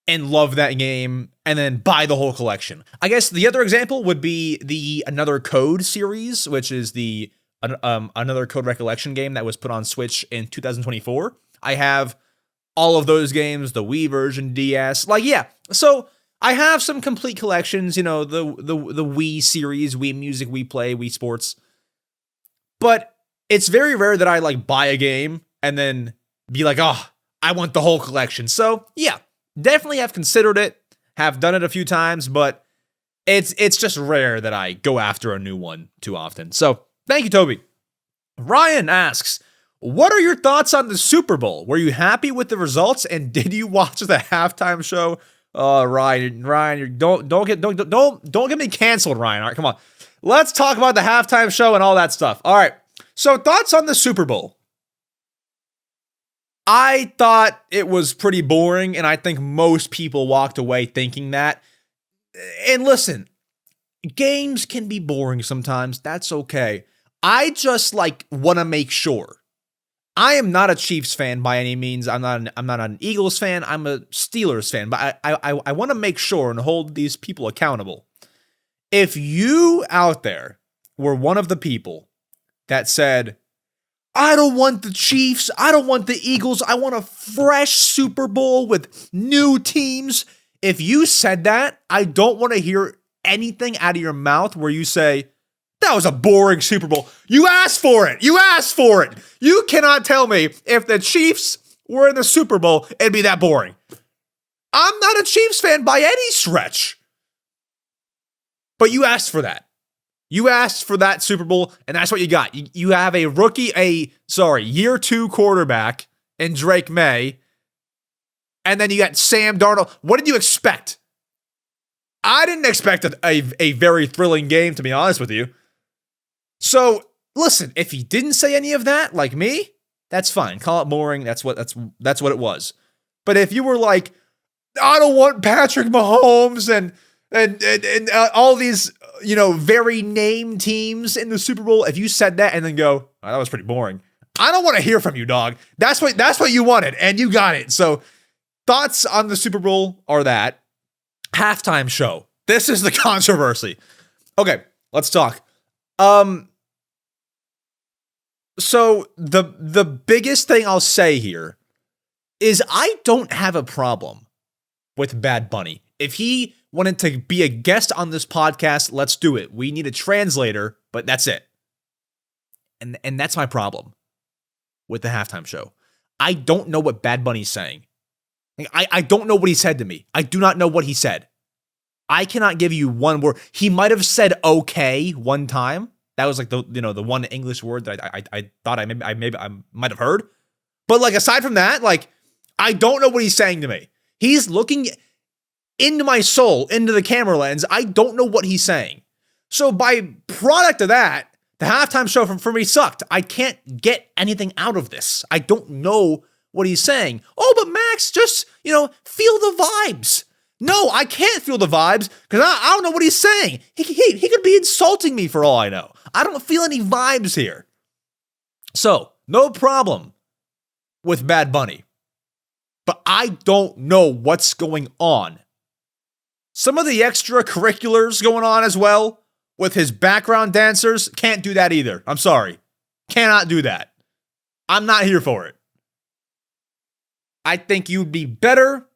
Speaker 2: and love that game and then buy the whole collection. I guess the other example would be the Another Code series, which is the Another Code Recollection game that was put on Switch in 2024. I have all of those games, the Wii version, DS, so I have some complete collections, the Wii series, Wii Music, Wii Play, Wii Sports. But it's very rare that I like buy a game and then be like, oh, I want the whole collection. So yeah, definitely have considered it, have done it a few times, but it's just rare that I go after a new one too often. So thank you, Toby. Ryan asks, what are your thoughts on the Super Bowl? Were you happy with the results, and did you watch the halftime show? Ryan, don't get me canceled, Ryan. All right, come on. Let's talk about the halftime show and all that stuff. All right. So thoughts on the Super Bowl. I thought it was pretty boring, and I think most people walked away thinking that. And listen, games can be boring sometimes. That's okay. I just want to make sure. I am not a Chiefs fan by any means. I'm not an Eagles fan. I'm a Steelers fan. But I want to make sure and hold these people accountable. If you out there were one of the people that said, I don't want the Chiefs, I don't want the Eagles, I want a fresh Super Bowl with new teams. If you said that, I don't want to hear anything out of your mouth where you say, that was a boring Super Bowl. You asked for it. You asked for it. You cannot tell me if the Chiefs were in the Super Bowl, it'd be that boring. I'm not a Chiefs fan by any stretch. But you asked for that. You asked for that Super Bowl, and that's what you got. You have a year 2 quarterback in Drake May, and then you got Sam Darnold. What did you expect? I didn't expect a very thrilling game, to be honest with you. So, listen, if he didn't say any of that, like me, that's fine. Call it boring. That's what it was. But if you were like, I don't want Patrick Mahomes and all these, very named teams in the Super Bowl, if you said that and then go, oh, that was pretty boring, I don't want to hear from you, dog. That's what you wanted, and you got it. So, thoughts on the Super Bowl are that. Halftime show. This is the controversy. Okay, let's talk. So the biggest thing I'll say here is I don't have a problem with Bad Bunny. If he wanted to be a guest on this podcast, let's do it. We need a translator, but that's it. And that's my problem with the halftime show. I don't know what Bad Bunny's saying. I don't know what he said to me. I do not know what he said. I cannot give you one word. He might have said okay one time. That was like the one English word that I thought I might have heard. But aside from that, I don't know what he's saying to me. He's looking into my soul, into the camera lens. I don't know what he's saying. So by product of that, the halftime show for me sucked. I can't get anything out of this. I don't know what he's saying. Oh, but Max, just, feel the vibes. No, I can't feel the vibes because I don't know what he's saying. He could be insulting me for all I know. I don't feel any vibes here. So, no problem with Bad Bunny. But I don't know what's going on. Some of the extracurriculars going on as well with his background dancers, can't do that either. I'm sorry. Cannot do that. I'm not here for it. I think you'd be better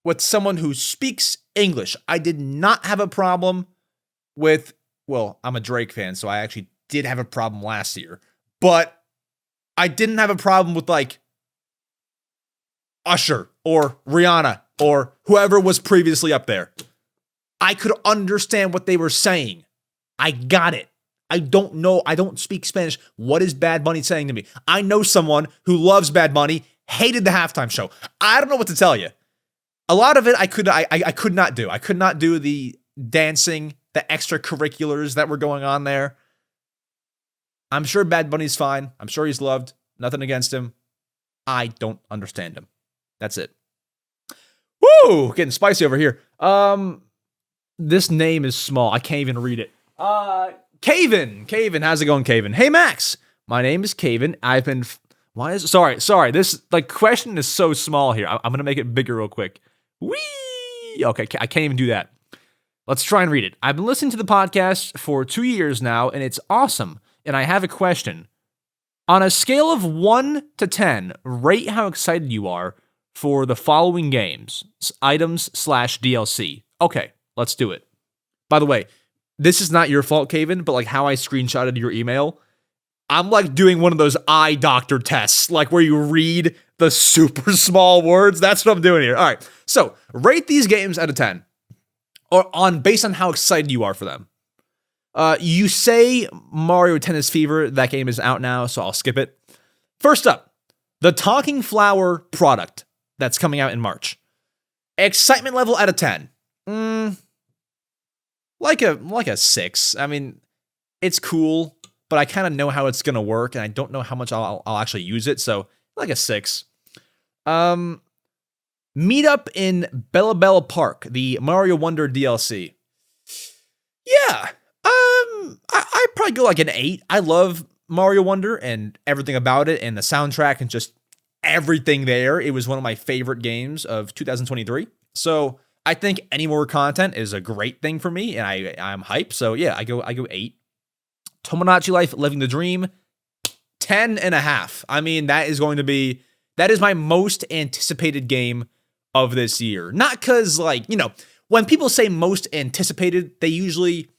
Speaker 2: with someone who speaks English. I did not have a problem with, I'm a Drake fan, so I actually did have a problem last year. But I didn't have a problem with Usher or Rihanna or whoever was previously up there. I could understand what they were saying. I got it. I don't know. I don't speak Spanish. What is Bad Bunny saying to me? I know someone who loves Bad Bunny, hated the halftime show. I don't know what to tell you. A lot of it I could not do. I could not do the dancing, the extracurriculars that were going on there. I'm sure Bad Bunny's fine. I'm sure he's loved. Nothing against him. I don't understand him. That's it. Woo! Getting spicy over here. This name is small. I can't even read it. Caven. How's it going, Caven? Hey, Max. My name is Caven. I've been... Sorry. This question is so small here. I'm going to make it bigger real quick. Whee! Okay, I can't even do that. Let's try and read it. I've been listening to the podcast for 2 years now, and it's awesome. And I have a question. On a scale of 1 to 10, rate how excited you are for the following games, items/DLC. Okay, let's do it. By the way, this is not your fault, Caven, but how I screenshotted your email, I'm doing one of those eye doctor tests, where you read the super small words. That's what I'm doing here. All right. So rate these games out of 10 or based on how excited you are for them. You say Mario Tennis Fever. That game is out now, so I'll skip it. First up, the Talking Flower product that's coming out in March. Excitement level out of 10. Like a 6. I mean, it's cool, but I kind of know how it's going to work, and I don't know how much I'll actually use it, so like a 6. Meet up in Bella Bella Park, the Mario Wonder DLC. Yeah. I'd probably go like an 8. I love Mario Wonder and everything about it and the soundtrack and just everything there. It was one of my favorite games of 2023. So I think any more content is a great thing for me, and I'm hyped. So yeah, I go 8. Tomodachi Life Living the Dream, 10.5. I mean, that is my most anticipated game of this year. Not because, like, when people say most anticipated, they usually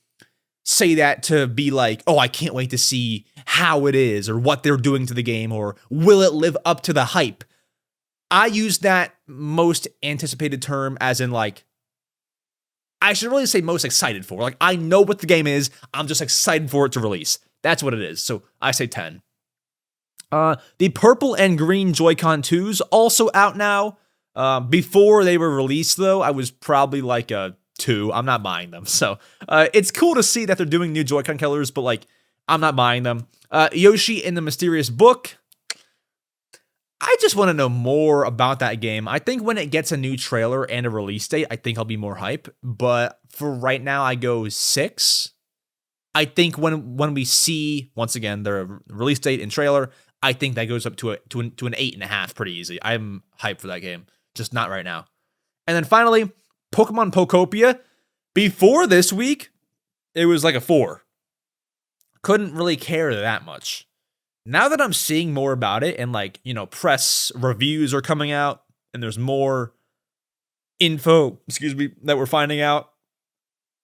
Speaker 2: say that to be like, oh, I can't wait to see how it is or what they're doing to the game or will it live up to the hype. I use that most anticipated term as in, like, I should really say most excited for. Like, I know what the game is. I'm just excited for it to release. That's what it is. So I say 10. The purple and green Joy-Con 2s also out now. Before they were released, though, I was probably like a 2. I'm not buying them. So it's cool to see that they're doing new Joy-Con colors, but like, I'm not buying them. Yoshi in the Mysterious Book. I just want to know more about that game. I think when it gets a new trailer and a release date, I think I'll be more hype. But for right now, I go 6. I think when we see, once again, the release date and trailer, I think that goes up to an 8.5 pretty easy. I'm hyped for that game. Just not right now. And then finally, Pokemon Pokopia. Before this week, it was like a 4. Couldn't really care that much. Now that I'm seeing more about it and like, press reviews are coming out and there's more info, that we're finding out,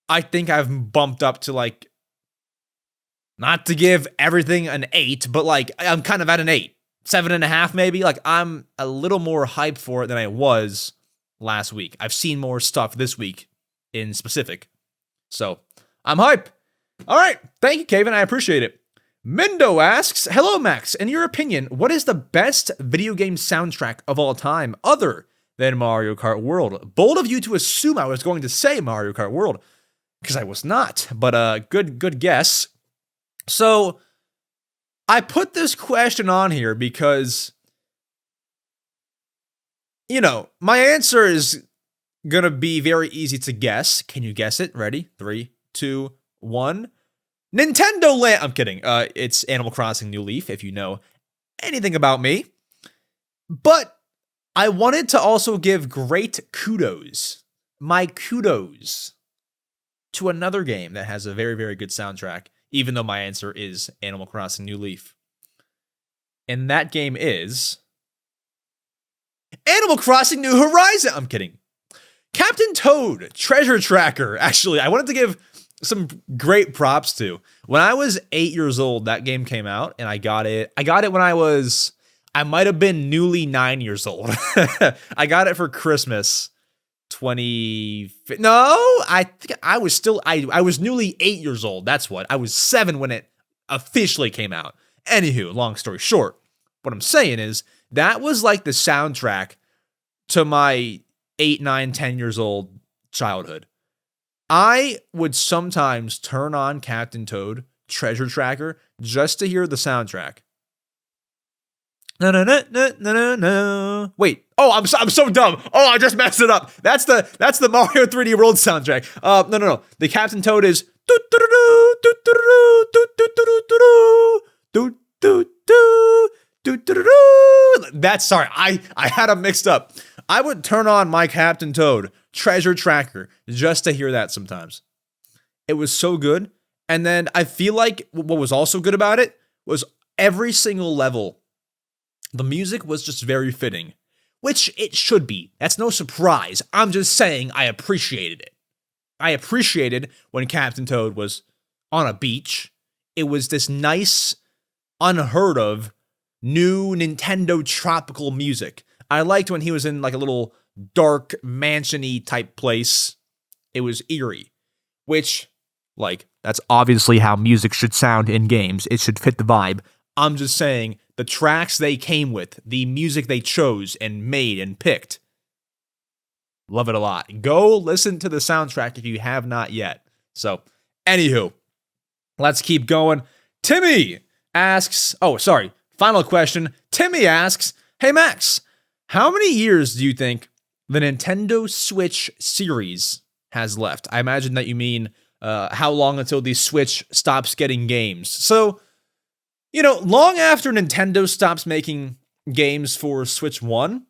Speaker 2: I think I've bumped up to like, not to give everything an 8, but like I'm kind of at an 8, 7.5 maybe. Like I'm a little more hyped for it than I was last week. I've seen more stuff this week in specific. So I'm hype. All right. Thank you, Kevin. I appreciate it. Mendo asks, hello, Max. In your opinion, what is the best video game soundtrack of all time other than Mario Kart World? Bold of you to assume I was going to say Mario Kart World, because I was not, but good guess. So I put this question on here because, my answer is going to be very easy to guess. Can you guess it? Ready? 3, 2, 1. Nintendo Land. I'm kidding. It's Animal Crossing New Leaf, if you know anything about me. But I wanted to also give great kudos, my kudos, to another game that has a very, very good soundtrack, even though my answer is Animal Crossing New Leaf. And that game is Animal Crossing New Horizon. I'm kidding. Captain Toad, Treasure Tracker. Actually, I wanted to give some great props to. When I was 8 years old, that game came out, and I got it when I might have been newly 9 years old. I got it for Christmas. I think I was still, I was newly 8 years old. That's what. I was 7 when it officially came out. Anywho, long story short, what I'm saying is that was like the soundtrack to my 8, 9, 10 years old childhood. I would sometimes turn on Captain Toad, Treasure Tracker, just to hear the soundtrack. No, no, no, no, no, no, no. Wait. Oh, I'm so dumb. Oh, I just messed it up. That's the Mario 3D World soundtrack. No. The Captain Toad is that's, sorry, I had them mixed up. I would turn on my Captain Toad Treasure Tracker just to hear that sometimes. It was so good. And then I feel like what was also good about it was every single level, the music was just very fitting, which it should be. That's no surprise. I'm just saying I appreciated it. I appreciated when Captain Toad was on a beach. It was this nice, unheard of, new Nintendo tropical music. I liked when he was in like a little dark mansion-y type place. It was eerie, which, like, that's obviously how music should sound in games. It should fit the vibe. I'm just saying the tracks they came with, the music they chose and made and picked, love it a lot. Go listen to the soundtrack if you have not yet. So, anywho, let's keep going. Timmy asks, final question. Timmy asks, hey Max, How many years do you think the Nintendo Switch series has left? I imagine that you mean how long until the Switch stops getting games. So, long after Nintendo stops making games for Switch 1,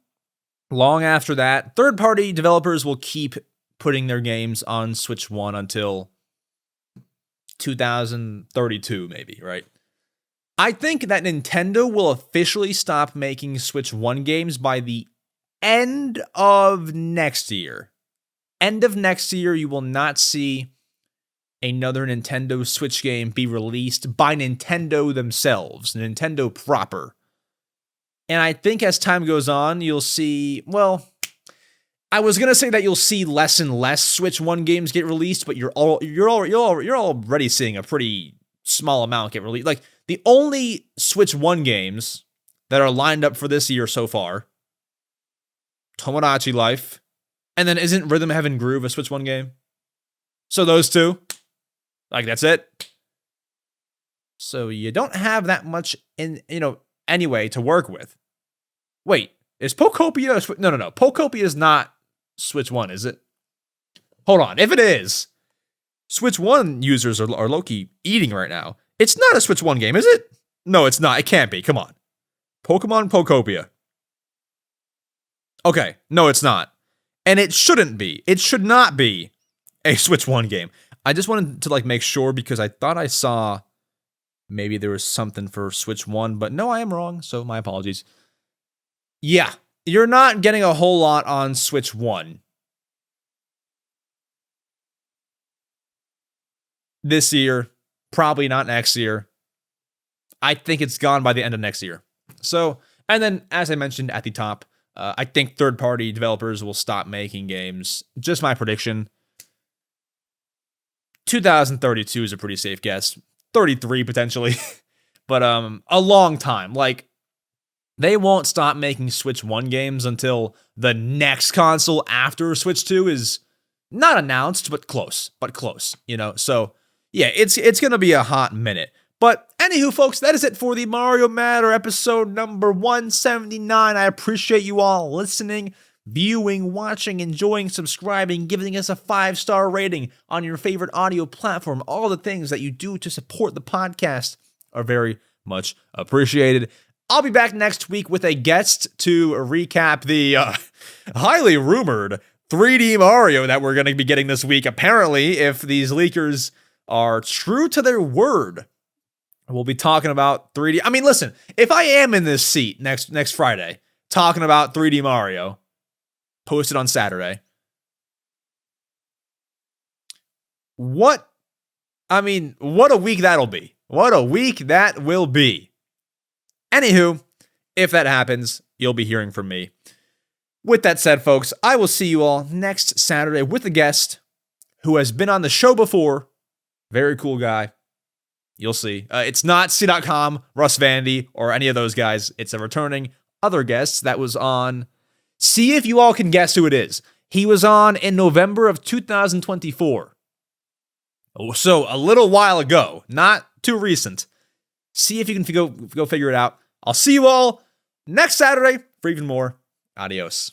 Speaker 2: long after that, third-party developers will keep putting their games on Switch 1 until 2032, maybe, right? I think that Nintendo will officially stop making Switch 1 games by the end of next year. End of next year, you will not see another Nintendo Switch game be released by Nintendo themselves, Nintendo proper. And I think as time goes on, you'll see, I was going to say that you'll see less and less Switch 1 games get released, but you're already seeing a pretty small amount get released. Like, the only Switch 1 games that are lined up for this year so far, Tomodachi Life, and then isn't Rhythm Heaven Groove a Switch 1 game? So those two, that's it. So you don't have that much anyway to work with. Wait, is Pokopia No. Pokopia is not Switch 1, is it? Hold on. If it is, Switch 1 users are low-key eating right now. It's not a Switch 1 game, is it? No, it's not. It can't be. Come on. Pokemon Pokopia. Okay. No, it's not. And it shouldn't be. It should not be a Switch 1 game. I just wanted to make sure because I thought I saw maybe there was something for Switch 1, but no, I am wrong, so my apologies. Yeah, you're not getting a whole lot on Switch 1 this year, probably not next year. I think it's gone by the end of next year. So, and then as I mentioned at the top, I think third-party developers will stop making games. Just my prediction. 2032 is a pretty safe guess. 33 potentially. But a long time. They won't stop making Switch 1 games until the next console after Switch 2 is not announced, but close. So, yeah, it's going to be a hot minute. But anywho, folks, that is it for the Mario Matter episode number 179. I appreciate you all listening, viewing, watching, enjoying, subscribing, giving us a 5-star rating on your favorite audio platform. All the things that you do to support the podcast are very much appreciated. I'll be back next week with a guest to recap the highly rumored 3D Mario that we're going to be getting this week. Apparently, if these leakers are true to their word, we'll be talking about 3D. I mean, listen, if I am in this seat next Friday talking about 3D Mario, posted on Saturday, what a week that'll be. What a week that will be. Anywho, if that happens, you'll be hearing from me. With that said, folks, I will see you all next Saturday with a guest who has been on the show before. Very cool guy. You'll see. It's not C.com, Russ Vandy, or any of those guys. It's a returning other guest that was on. See if you all can guess who it is. He was on in November of 2024. So a little while ago, not too recent. See if you can go figure it out. I'll see you all next Saturday for even more. Adios.